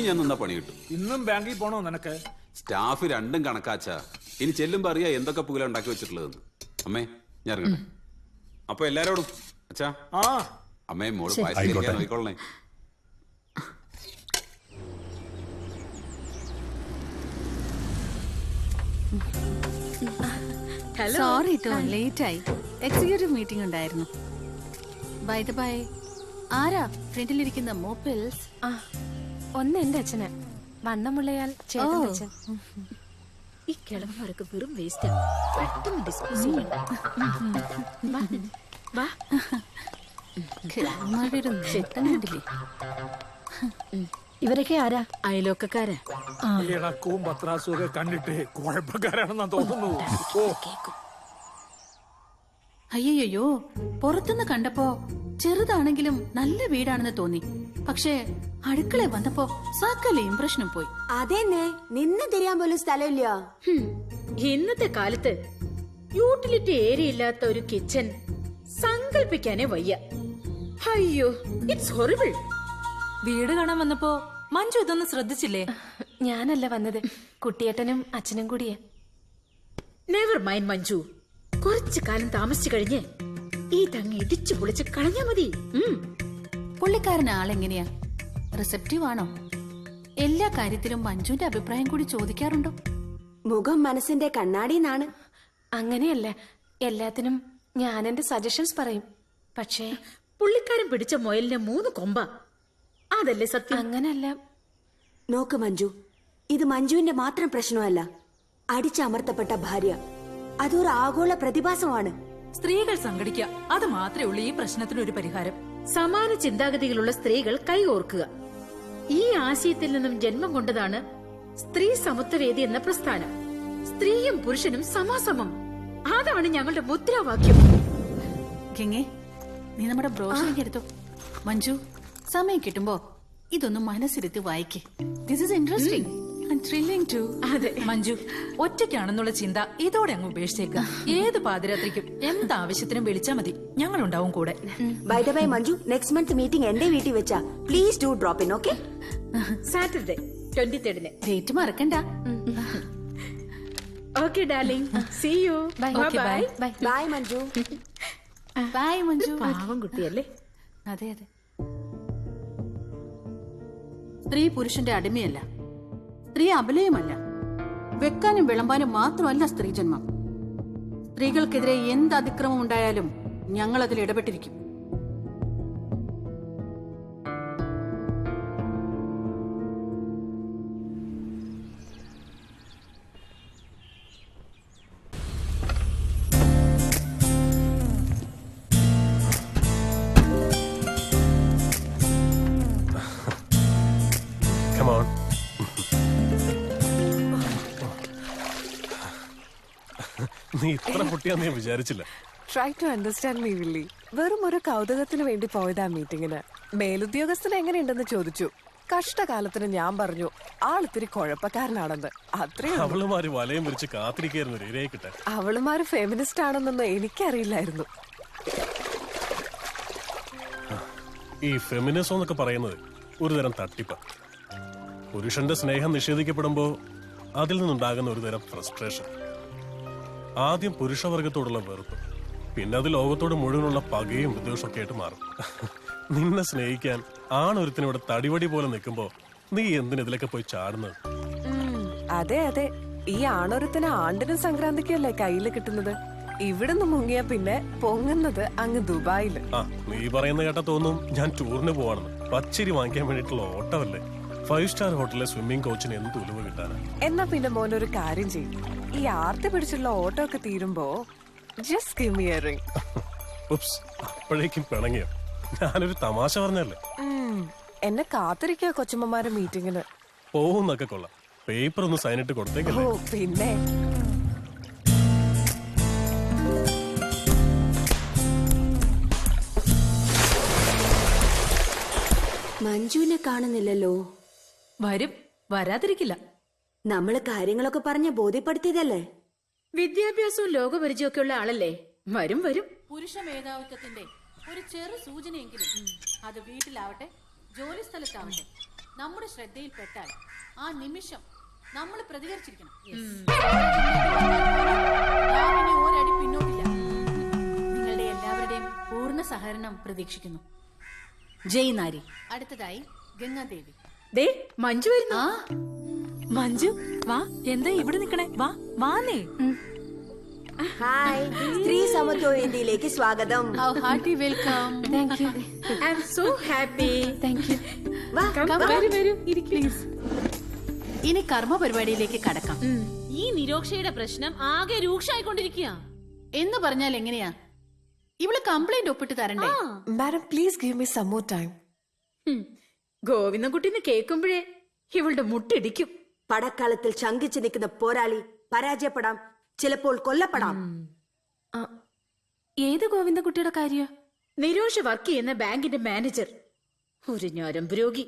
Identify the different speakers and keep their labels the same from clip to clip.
Speaker 1: ഞാൻ നിന്നാ പണി കിട്ടും.
Speaker 2: ഇന്നും ബാങ്കിൽ പോണോ നിനക്ക്?
Speaker 1: സ്റ്റാഫ് രണ്ടും കണക്കാച്ചാ. ഇനി ചെല്ലുമ്പോ അറിയാ എന്തൊക്കെ പുകല ഉണ്ടാക്കി വെച്ചിട്ടുള്ളതെന്ന്. അമ്മേ ഞാൻ ഇറങ്ങട്ടെ. അപ്പൊ എല്ലാരോടും അച്ഛാ അമ്മേ മോള് പായസം നോക്കിക്കൊള്ളണേ.
Speaker 3: സോറി ട്ടോ, ലേറ്റ് ആയി. എക്സിക്യൂട്ടീവ് മീറ്റിംഗ് ഉണ്ടായിരുന്നു. ബൈ ദ ബൈ, ആരാ ഫ്രണ്ടിലിരിക്കുന്ന മോപ്പിൾസ്?
Speaker 4: ഒന്ന് എന്റെ അച്ഛന്, വണ്ണമുള്ളയാൾ ചേട്ടൻ അച്ഛൻ.
Speaker 5: ഈ കിളവന്മാരൊക്കെ വെറും വേസ്റ്റാ. പെട്ടെന്ന് ഡിസ്പോസ് ചെയ്യണ്ട.
Speaker 4: ഇവരൊക്കെ ആരാ?
Speaker 5: അയലോക്കാരാ.
Speaker 2: ഇളക്കവും പത്രാസും ഒക്കെ കണ്ടിട്ട് കുഴപ്പക്കാരാണെന്നാ തോന്നുന്നു.
Speaker 3: അയ്യോ, പുറത്തുനിന്ന് കണ്ടപ്പോ ചെറുതാണെങ്കിലും നല്ല വീടാണെന്ന് തോന്നി. പക്ഷേ അടുക്കള വന്നപ്പോ സകല ഇംപ്രഷനും പോയി.
Speaker 6: അതെന്നെ, നിന്ന് തിരിയാൻ പോലും സ്ഥലമില്ല.
Speaker 5: ഇന്നത്തെ കാലത്ത് യൂട്ടിലിറ്റി ഏരിയ ഇല്ലാത്ത ഒരു കിച്ചൺ സങ്കല്പിക്കാനേ വയ്യ. അയ്യോ, ഇറ്റ്സ് ഹൊറിബിൾ.
Speaker 7: വീട് കാണാൻ വന്നപ്പോ മഞ്ജു ഇതൊന്നും ശ്രദ്ധിച്ചില്ലേ?
Speaker 4: ഞാനല്ല വന്നത്, കുട്ടിയേട്ടനും അച്ഛനും കൂടിയേ.
Speaker 5: നെവർ മൈൻഡ് മഞ്ജു, കുറച്ചു കാലം താമസിച്ചു കഴിഞ്ഞ് ഈ തങ്ങ ഇടിച്ചു പൊളിച്ച് കളഞ്ഞാ മതി.
Speaker 3: പുള്ളിക്കാരൻ ആളെങ്ങനെയാ? റിസപ്റ്റീവ് ആണോ? എല്ലാ കാര്യത്തിലും മഞ്ജുവിന്റെ അഭിപ്രായം കൂടി ചോദിക്കാറുണ്ടോ?
Speaker 6: മുഖം മനസ്സിന്റെ കണ്ണാടിന്നാണ്.
Speaker 4: അങ്ങനെയല്ല, എല്ലാത്തിനും ഞാൻ എന്റെ സജഷൻസ് പറയും. പക്ഷേ
Speaker 5: പുള്ളിക്കാരൻ പിടിച്ച മുയലിന് 3 കൊമ്പ. അതല്ലേ സത്യം?
Speaker 4: അങ്ങനല്ല.
Speaker 6: നോക്ക് മഞ്ജു, ഇത് മഞ്ജുവിന്റെ മാത്രം പ്രശ്നമല്ല. അടിച്ചമർത്തപ്പെട്ട ഭാര്യ, അതൊരു ആഗോള പ്രതിഭാസമാണ്.
Speaker 7: സ്ത്രീകൾ സംഘടിക്കുക, അത് മാത്രമേ ഉള്ളൂ ഈ പ്രശ്നത്തിനൊരു പരിഹാരം.
Speaker 5: സമാന ചിന്താഗതികളുള്ള സ്ത്രീകൾ കൈകോർക്കുക. ഈ ആശയത്തിൽ നിന്നും ജന്മം കൊണ്ടതാണ് സ്ത്രീ സമത്വവേദി എന്ന പ്രസ്ഥാനം. സ്ത്രീയും പുരുഷനും സമാസമം, അതാണ് ഞങ്ങളുടെ മുദ്രാവാക്യം.
Speaker 3: ഗംഗേ, നീ നമ്മുടെ ബ്രോഷറിങ് എടുത്തോ. മഞ്ജു, സമയം കിട്ടുമ്പോ ഇതൊന്നും മനസ്സിരുത്തി വായിക്കേ. This is interesting and thrilling too.
Speaker 7: അതെ മഞ്ജു, ഒറ്റയ്ക്കാണെന്നുള്ള ചിന്ത ഇതോടെ അങ്ങ് ഉപേക്ഷിച്ചേക്കാം. ഏത് പാതിരാത്രിക്കും എന്താവശ്യത്തിനും വിളിച്ചാ മതി, ഞങ്ങളുണ്ടാവും കൂടെ.
Speaker 6: By the by Manju, next month meeting എന്റെ വീട്ടിൽ വെച്ചാ. Please do drop in, okay?
Speaker 5: Saturday 23rd.
Speaker 3: Date മറക്കണ്ട.
Speaker 5: Okay darling, see you. Bye
Speaker 6: bye bye Manju.
Speaker 3: Bye Manju.
Speaker 5: പാവം കുട്ടിയല്ലേ?
Speaker 3: അതെ അതെ. സ്ത്രീ പുരുഷന്റെ അടിമയല്ല, സ്ത്രീ അബലയുമല്ല. വെക്കാനും വിളമ്പാനും മാത്രമല്ല സ്ത്രീ ജന്മം. സ്ത്രീകൾക്കെതിരെ എന്ത് അതിക്രമം ഉണ്ടായാലും ഞങ്ങൾ അതിൽ ഇടപെട്ടിരിക്കും.
Speaker 8: നീ ഇത്ര പൊട്ടിയാന്ന് ഞാൻ വിചാരിച്ചില്ല.
Speaker 9: Try to understand me Willy. വെറും ഒരു കൗതുകത്തിന് വേണ്ടി പോയതാ മീറ്റിങ്ങിന്. മേലുദ്യോഗസ്ഥന് എങ്ങനെയുണ്ടെന്ന് ചോദിച്ചു. കഷ്ടകാലത്തിന് ഞാൻ പറഞ്ഞു ആളിത്തിരി കുഴപ്പക്കാരനാണെന്ന്. അത്രയും
Speaker 8: അവളുമാര് വലയം വിരിച്ച് കാത്തിരിക്കായിരുന്നു ഇരയെ കിട്ടാൻ.
Speaker 9: അവളുമാര് ഫെമിനിസ്റ്റ് ആണെന്നൊന്നും എനിക്കറിയില്ലായിരുന്നു.
Speaker 8: ഈ ഫെമിനിസം എന്നൊക്കെ പറയുന്നത് ഒരു തരം തട്ടിപ്പ. പുരുഷന്റെ സ്നേഹം നിഷേധിക്കപ്പെടുമ്പോ അതിൽ നിന്നുണ്ടാകുന്ന ഒരു തരം ഫ്രസ്ട്രേഷൻ. ആദ്യം പുരുഷവർഗത്തോടുള്ള വെറുപ്പ്, പിന്നെ അത് ലോകത്തോട് മുഴുവനുള്ള പകയും വിദ്വേഷമൊക്കെ ആയിട്ട് മാറും. നിന്നെ സ്നേഹിക്കാൻ ആണൊരുത്തിനിവിടെ തടിവടി പോലെ നിൽക്കുമ്പോ നീ എന്തിനെതിലൊക്കെ പോയി ചാടുന്നത്?
Speaker 9: അതെ അതെ, ഈ ആണൊരുത്തിന് ആണ്ടിനും സംക്രാന്തിക്കല്ലേ കയ്യില് കിട്ടുന്നത്. ഇവിടുന്ന് മുങ്ങിയാ പിന്നെ പൊങ്ങുന്നത് അങ്ങ് ദുബായില്.
Speaker 8: നീ പറയുന്ന കേട്ടാ തോന്നും ഞാൻ ടൂറിന് പോവാണെന്ന്. പച്ചരി വാങ്ങിക്കാൻ വേണ്ടിയിട്ടുള്ള ഓട്ടമല്ലേ. 5 സ്റ്റാർ ഹോട്ടലിലെ സ്വിമ്മിംഗ് കോച്ചിന് എന്ത് ഉലുവ കിട്ടാനാ?
Speaker 9: എന്നാ പിന്നെ മോനൊരു കാര്യം ചെയ്യും, ഈ ആർത്തി പിടിച്ചുള്ള ഓട്ടോ ഒക്കെ തീരുമ്പോ just give me a ring.
Speaker 8: Oops, അപ്പോഴേക്കും പിണങ്ങിയോ? ഞാനൊരു തമാശ പറഞ്ഞല്ലേ.
Speaker 9: എന്നെ കാത്തിരിക്കുക കൊച്ചമ്മമാരെ മീറ്റിങ്ങിന്.
Speaker 8: പോവുന്നൊക്കെ കൊള്ളാം, പേപ്പർ ഒന്ന് സൈനിട്ട് കൊടുത്തേക്കല്ലേ.
Speaker 9: ഓ പിന്നെ.
Speaker 6: മഞ്ജുവിനെ കാണുന്നില്ലല്ലോ.
Speaker 7: വരും, വരാതിരിക്കില്ല.
Speaker 6: നമ്മള് കാര്യങ്ങളൊക്കെ പറഞ്ഞ് ബോധ്യപ്പെടുത്തിയതല്ലേ.
Speaker 5: വിദ്യാഭ്യാസവും ലോകപരിചയമൊക്കെ ഉള്ള ആളല്ലേ. വരും വരും.
Speaker 3: പുരുഷ മേധാവിത്വത്തിന്റെ ഒരു ചെറു സൂചനയെങ്കിലും അത് വീട്ടിലാവട്ടെ ജോലി സ്ഥലത്താവട്ടെ നമ്മുടെ ശ്രദ്ധയിൽപ്പെട്ടാൽ ആ നിമിഷം നമ്മൾ പ്രതികരിച്ചിരിക്കണം. ഞാൻ ഇനി ഒരടി പിന്നോട്ടില്ല. നിങ്ങളുടെ എല്ലാവരുടെയും പൂർണ്ണ സഹകരണം പ്രതീക്ഷിക്കുന്നു. ജയ് നാരി. അടുത്തതായി ഗംഗാദേവി.
Speaker 5: ദേ മഞ്ജു വരുന്നു.
Speaker 7: ആ മഞ്ജു വാ, എന്താ ഇവിടെ നിക്കണേ? വാ വാന്നേ.
Speaker 6: ഹായ്, സ്ത്രീ സമത്വ വേദിയിലേക്ക് സ്വാഗതം.
Speaker 3: Hearty welcome.
Speaker 4: Thank you
Speaker 5: I am so happy.
Speaker 4: Thank you.
Speaker 6: വാ,
Speaker 5: വരൂ ഇരിക്കൂ.
Speaker 3: ഇനി കർമ്മ പരിപാടിയിലേക്ക് കടക്കാം.
Speaker 10: ഈ നിരോക്ഷയുടെ പ്രശ്നം ആകെ രൂക്ഷമായിക്കൊണ്ടിരിക്കുക.
Speaker 3: എന്ന് പറഞ്ഞാൽ എങ്ങനെയാ? ഇവള് കംപ്ലൈന്റ് ഒപ്പിട്ട് തരണ്ടേ?
Speaker 9: Madam please give me some more time.
Speaker 5: ഗോവിന്ദൻകുട്ടിന്ന് കേൾക്കുമ്പോഴേ ഇവളുടെ മുട്ടിടിക്കും.
Speaker 6: പടക്കളത്തിൽ ശങ്കിച്ചു നിൽക്കുന്ന പോരാളി പരാജയപ്പെടാം, ചിലപ്പോൾ കൊല്ലപ്പെടാം.
Speaker 4: ഏത് ഗോവിന്ദകുട്ടിയുടെ കാര്യ?
Speaker 5: നിരോഷ വർക്ക് ചെയ്യുന്ന ബാങ്കിന്റെ മാനേജർ, ഒരു ഞരമ്പ് രോഗി,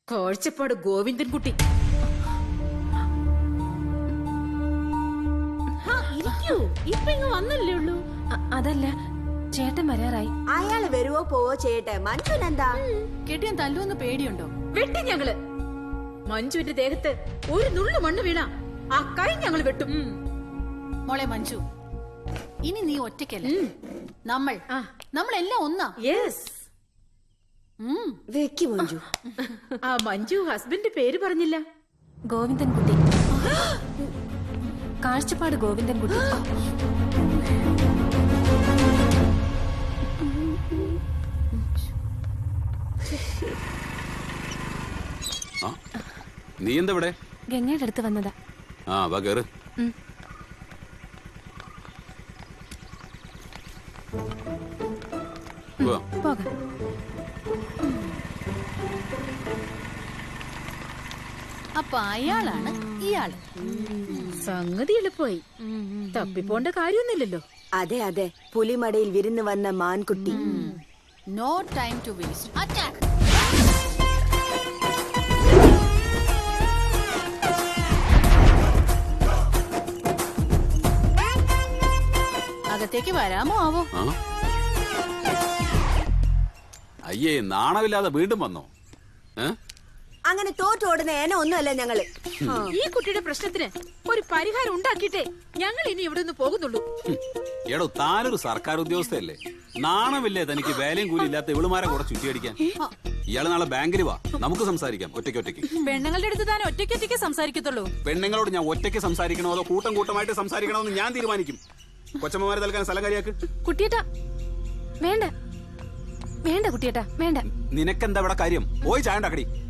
Speaker 5: കാഴ്ചപ്പാട് ഗോവിന്ദൻകുട്ടി.
Speaker 10: ഇരിക്കൂ, ഇപ്പൊ ഇങ്ങ് വന്നല്ലേ ഉള്ളൂ.
Speaker 4: അതല്ല, ചേട്ടൻ വരാറായി.
Speaker 6: അയാള് വരുവോ പോവോ ചെയ്യട്ടെ, മനുഷ്യനെന്താ?
Speaker 3: കെട്ടിയാൻ തല്ലുവെന്ന് പേടിയുണ്ടോ?
Speaker 5: വെട്ടി ഞങ്ങള്. മഞ്ജുവിന്റെ ദേഹത്ത് ഒരു നുള്ളു മണ്ണ് വീണ ആ കൈ ഞങ്ങൾ വെട്ടും.
Speaker 3: മോളെ മഞ്ജു, ഇനി നീ ഒറ്റയ്ക്കല്ല. നമ്മളെല്ലാം ഒന്നാ.
Speaker 5: യെസ്.
Speaker 6: വെക്ക് മഞ്ജു.
Speaker 5: ആ മഞ്ജു ഹസ്ബൻഡ് പേര് പറഞ്ഞില്ല.
Speaker 4: ഗോവിന്ദൻകുട്ടി. കാഴ്ചപ്പാട് ഗോവിന്ദൻകുട്ടി.
Speaker 1: നീ എന്താ ഇവിടെ?
Speaker 4: ഗംഗയുടെ അടുത്ത് വന്നതാ.
Speaker 1: ആ വാ കേറ്. വാ.
Speaker 4: പോകാം.
Speaker 3: അപ്പൊ അയാളാണ് ഇയാള്.
Speaker 5: സംഗതി എളുപ്പമായി. തപ്പിപ്പോണ്ട കാര്യമൊന്നുമില്ലല്ലോ.
Speaker 6: അതെ അതെ, പുലിമടയിൽ വിരുന്ന് വന്ന മാൻകുട്ടി.
Speaker 3: No time to waste. Attack. അകത്തേക്ക് വരാമോ ആവോ?
Speaker 1: ആ? അയ്യേ, നാണമില്ലാതെ വീണ്ടും വന്നോ?
Speaker 6: അങ്ങനെ തോറ്റോടുന്ന ഏന ഒന്നുമല്ല ഞങ്ങള്.
Speaker 5: ഈ കുട്ടിയുടെ പ്രശ്നത്തിന് ഒരു പരിഹാരം ഉണ്ടാക്കിയിട്ടേ ഞങ്ങൾ ഇനി ഇവിടെ നിന്ന് പോകുന്നുള്ളൂ.
Speaker 1: എടോ, താനൊരു സർക്കാർ ഉദ്യോഗസ്ഥയല്ലേ? നാണമില്ലേ തനിക്ക്? വേലയും കൂലി ഇല്ലാത്ത ഇവളുമാരെ കൂടെ ചുറ്റിയടിക്കാൻ. ഇയാള് നാളെ ബാങ്കിൽ വാ, നമുക്ക് സംസാരിക്കാം ഒറ്റയ്ക്ക്.
Speaker 7: പെണ്ണുങ്ങളുടെ അടുത്ത് താൻ ഒറ്റയ്ക്ക് സംസാരിക്കത്തുള്ളൂ.
Speaker 1: പെണ്ണുങ്ങളോട് ഞാൻ ഒറ്റയ്ക്ക് സംസാരിക്കണോ അതോ കൂട്ടമായിട്ട് സംസാരിക്കണോ എന്ന് ഞാൻ തീരുമാനിക്കും. കൊച്ചമ്മമാരെ തൽക്കാൻ സ്ഥലം കാര്യാക്ക്.
Speaker 4: കുട്ടിയേട്ടാ വേണ്ട, വേണ്ട കുട്ടിയേട്ടാ വേണ്ട.
Speaker 1: നിനക്കെന്താ ഇവിടെ കാര്യം? പോയി ചായ ഉണ്ടാക്കടി.